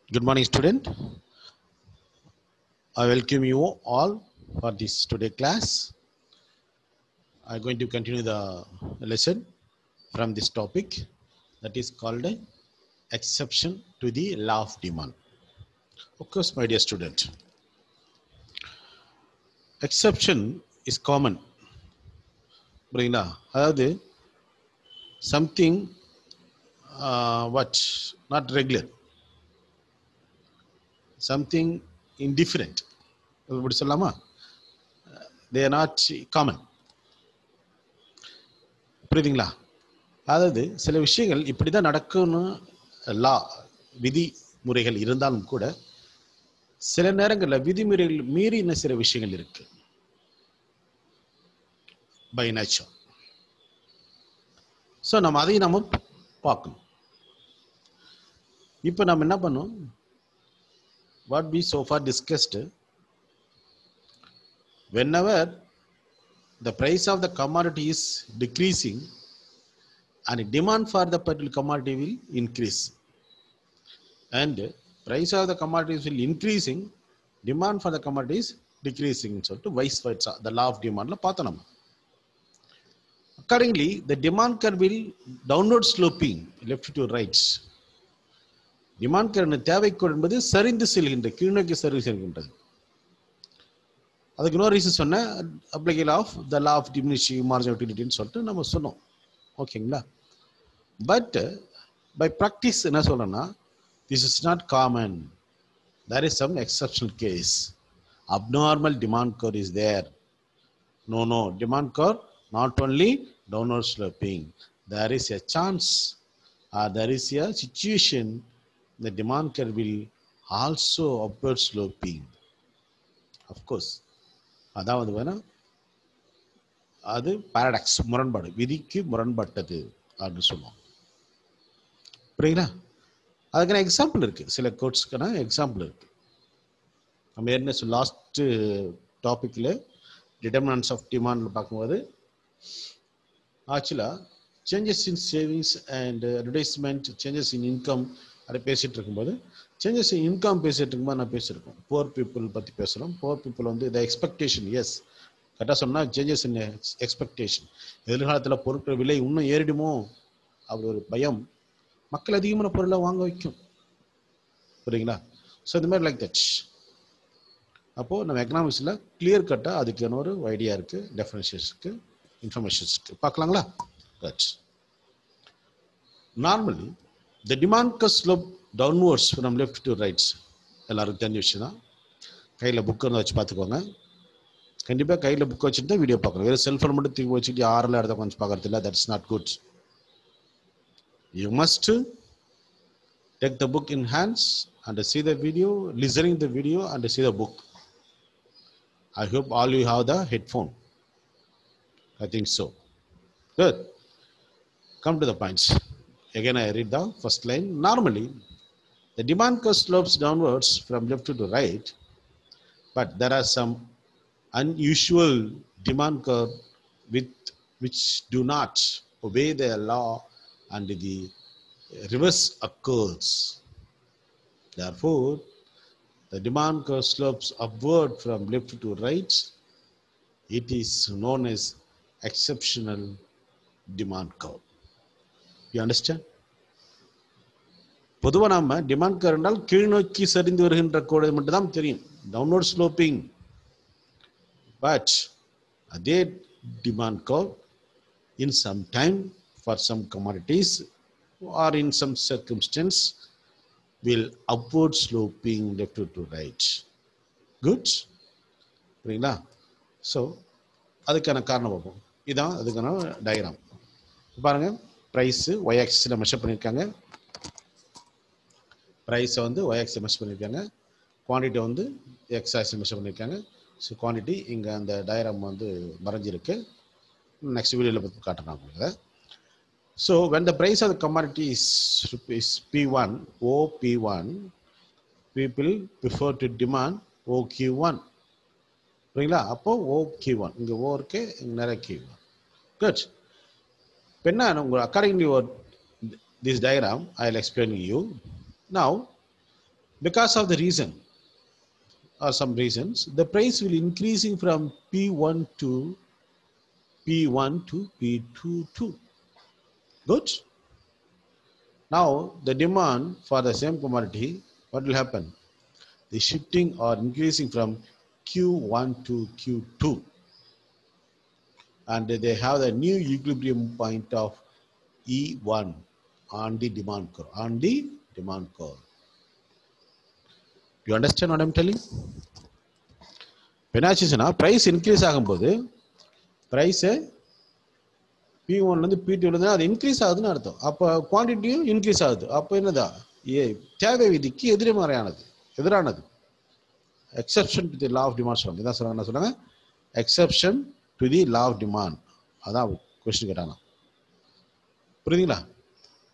Good morning, student. I welcome you all for this today class. I'm going to continue the lesson from this topic that is called exception to the law of demand. Of course, my dear student, exception is common. புரியுங்களா? அதாவது something what not regular, something indifferent. இப்படி சொல்லலாமா? They are not common. புரியுதுங்களா? அதாவது சில விஷயங்கள் இப்படி தான் நடக்கும்னு லா விதிமுறைகள் இருந்தாலும் கூட சில நேரங்களில் விதிமுறைகள் மீறின சில விஷயங்கள் இருக்கு பை நேச்சர். ஸோ நம்ம அதையும் நம்ம பார்க்கணும். இப்போ நம்ம என்ன பண்ணோம்? What we so far discussed, whenever the price of the commodity is decreasing and demand for the particular commodity will increase, and price of the commodities will increasing, demand for the commodity is decreasing, சொல்லிட்டு vice versa, the law of demand ல பார்த்தோம் நம்ம. Accordingly, the demand curve will downward sloping left to right. Demand curve தேவைக்கு என்பது சரிந்து செல்கின்ற, கீழ்நோக்கி சரிந்து செல்கின்றது. அதுக்கு இன்னொரு ரீசன் சொன்ன application of the law of diminishing marginal யூட்டிலிட்டின்னு சொல்லிட்டு நம்ம சொன்னோம். ஓகேங்களா? பட் பை ப்ராக்டிஸ் என்ன சொல்றேன்னா, this is not common. There is some exceptional case. Abnormal demand curve is there. No, demand curve not only downward sloping. There is a chance or there is a situation the demand curve will also upward sloping. Of course, அதாவது வேணா அது paradox, முரண்பாடு, விதிக்கு முரண்பட்டது அப்படின்னு சொல்லுவோம். புரியுங்களா? அதுக்கான example இருக்கு, சில கோட்ஸ்க்கான எக்ஸாம்பிள் இருக்கு. நம்ம ஏற்கனவே லாஸ்ட் டாபிக்ல டிட்டர்மினன்ட்ஸ் ஆஃப் டிமாண்ட் பார்க்கும்போது ஆக்சுவலா changes in savings and advertisement, changes in income அதை பேசிட்டு இருக்கும்போது, சேஞ்சஸ் இன் இன்கம் பேசிட்டு இருக்கும்போது நான் பேசியிருக்கோம். புவர் பீப்புள் பற்றி பேசுகிறோம். புவர் பீப்புள் வந்து த எக்ஸ்பெக்டேஷன், எஸ் கரெக்டாக சொன்னால் சேஞ்சஸ் இன் எக்ஸ்பெக்டேஷன், எதிர்காலத்தில் பொருட்கள் விலை இன்னும் ஏறிடுமோ அப்படி ஒரு பயம் மக்கள் அதிகமான பொருளை வாங்க வைக்கும். புரியுங்களா? ஸோ இந்த மாதிரி லைக் தட். அப்போது நம்ம எக்கனாமிக்ஸில் கிளியர் கட்டாக அதுக்கான ஒரு ஐடியா இருக்குது, டெஃபினேஷன்ஸ் இருக்குது, இன்ஃபர்மேஷன்ஸ் இருக்குது. பார்க்கலாங்களா? That's normally the demand curve slope downwards from left to right. எல்லாருக்கும் தெரிஞ்ச விஷயம் தான். கையில் புக் வச்சு பார்த்துக்கோங்க. கண்டிப்பாக கையில் புக் வச்சுட்டு தான் வீடியோ பார்க்கணும். வேறு செல்ஃபோன் மட்டும் தூக்கி வச்சுட்டு யாரெல்லாம் இடத்த கொஞ்சம் பார்க்கறது இல்லை. That's not good. You must take the book in hands and see the video, listening the video and see the book. I hope all you have the headphone. I think so. Good. Come to the points. Again, I read the first line. Normally, the demand curve slopes downwards from left to right, but there are some unusual demand curve which do not obey the law and the reverse occurs. Therefore, the demand curve slopes upward from left to right. It is known as exceptional demand curve. You understand? பொதுவாக நம்ம demand curve என்றால் கீழ் நோக்கி சரிந்து வருகின்ற கோடு மட்டும் தான் தெரியும், டவுன்வர்ட் ஸ்லோப்பிங். பட் அதே demand curve in some time for some commodities are in some circumstances will upward sloping left to right. Good. புரியுங்களா? ஸோ அதுக்கான காரணம் பார்ப்போம். இதுதான் அதுக்கான டயக்ராம். பாருங்க, ப்ரைஸு ஒய் ஆக்சிஸில் மெஷர் பண்ணியிருக்காங்க. ப்ரைஸை வந்து ஒய் ஆக்சிஸில் மெஷர் பண்ணியிருக்காங்க. குவான்டிட்டி வந்து எக்ஸ் ஆக்சிஸில் மெஷர் பண்ணியிருக்காங்க. ஸோ குவான்டிட்டி இங்கே அந்த டயக்ராம் வந்து மறைஞ்சிருக்கு. நெக்ஸ்ட் வீடியோவில் பற்றி காட்டுறேன் உங்களுக்கு. So when the price of the commodity is rupees P1, OP1, people prefer to demand OQ1. புரியுங்களா? அப்போது OQ1 இங்கே ஓ இருக்கு, இங்கே நிறைய Q1. Good. Penna, according to this diagram, I will explain to you. Now, Because of the reason or some reasons, the price will increasing from P1 to P2. Good. Now the demand for the same commodity, what will happen? The shifting or increasing from Q1 to Q2, and they have the new equilibrium point of E1 on the demand curve. You understand what I'm telling? என்னாச்சுன்னா price increase ஆகும்போது price P1 ல P2 ல அது increase ஆகுதுன்னு அர்த்தம். அப்ப குவாண்டிட்டியும் increase ஆகுது. அப்ப என்னதா? தேவை விதிக்கு எதிரானது. Exception to the law of demand சொல்லுங்க. இதான் சொல்றாங்க. Exception to the law of demand. அதான் क्वेश्चन கேட்டாங்க. புரியுதுங்களா?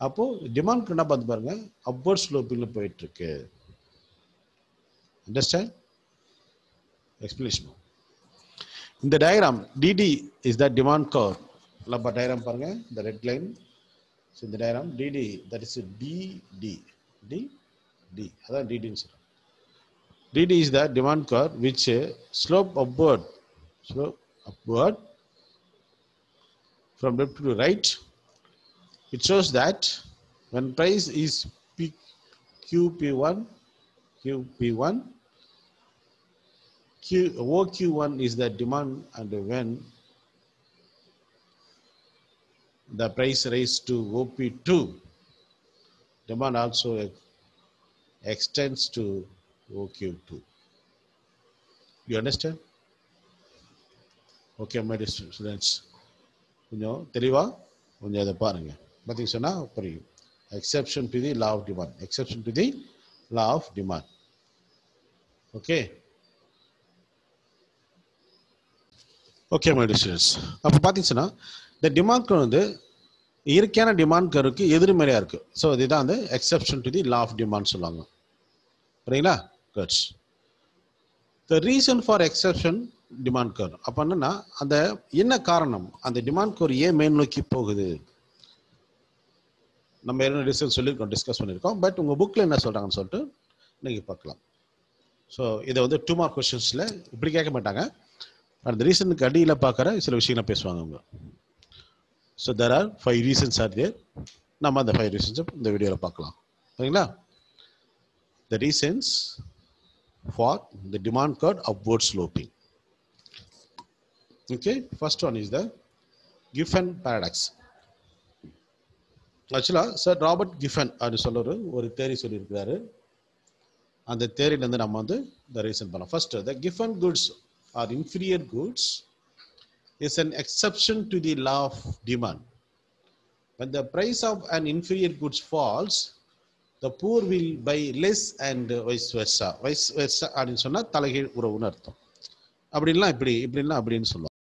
அப்போ டிமாண்ட் என்ன பார்த்து பாருங்க, upward sloping போயிட்டு இருக்கு. Understand? Explanation. In the diagram, DD is the demand curve. Labba diagram பாருங்க, the red line. So in the diagram, DD, that is DD. அதான் DD ன்னு சொல்றோம். DD is the demand curve which slope upward from left to right. It shows that when price is QP1, OQ1 is the demand, and when the price raised to OP2, demand also extends to OQ2. You understand? Okay, my dear students. கொஞ்சம் தெளிவா கொஞ்சம் அதை பாருங்க. பார்த்தீங்க சொன்னா புரியும். Exception to the law of demand. Okay. Okay, my dear students. அப்போ பார்த்தீங்கன்னா இந்த டிமாண்ட் கர்வ் வந்து இயற்கையான டிமாண்ட் கர்வுக்கு எதிர்மறையா இருக்கு. ஸோ இதுதான் வந்து exception to the law of demand சொல்லுவாங்க. சரிங்களா? Good. The reason for exception demand curve. அப்போ என்னன்னா அந்த என்ன காரணம், அந்த டிமாண்ட் கர்வ் ஏன் மேல் நோக்கி போகுது? நம்ம என்ன டிஸ்கஸ் பண்ணியிருக்கோம். பட் உங்கள் புக்கில் என்ன சொல்கிறாங்கன்னு சொல்லிட்டு நீங்கள் பார்க்கலாம். ஸோ இதை வந்து 2 மார்க் கொஸ்டின்ஸில் இப்படி கேட்க மாட்டாங்க. அந்த ரீசனுக்கு அடியில் பார்க்குற சில விஷயங்களை பேசுவாங்க அவங்க. So there are 5 reasons are there. நம்ம அந்த 5 reasons இந்த வீடியோவில் பார்க்கலாம். சரிங்களா? The reasons for the demand curve upward sloping. Okay, first one is the Giffen paradox. Actually, Sir Robert Giffen அப்படின்னு சொல்ற ஒரு theory சொல்லியிருக்காரு. அந்த theoryல இருந்து நம்ம வந்து the reason பண்ணலாம். First, the Giffen goods or inferior goods is an exception to the law of demand. When the price of an inferior goods falls, the poor will buy less and vice versa. அப்படின்னு சொன்னா தலைகீழ் உறவுன்னு அர்த்தம். அப்படின்லாம் இப்படின்னு சொல்லுவாங்க.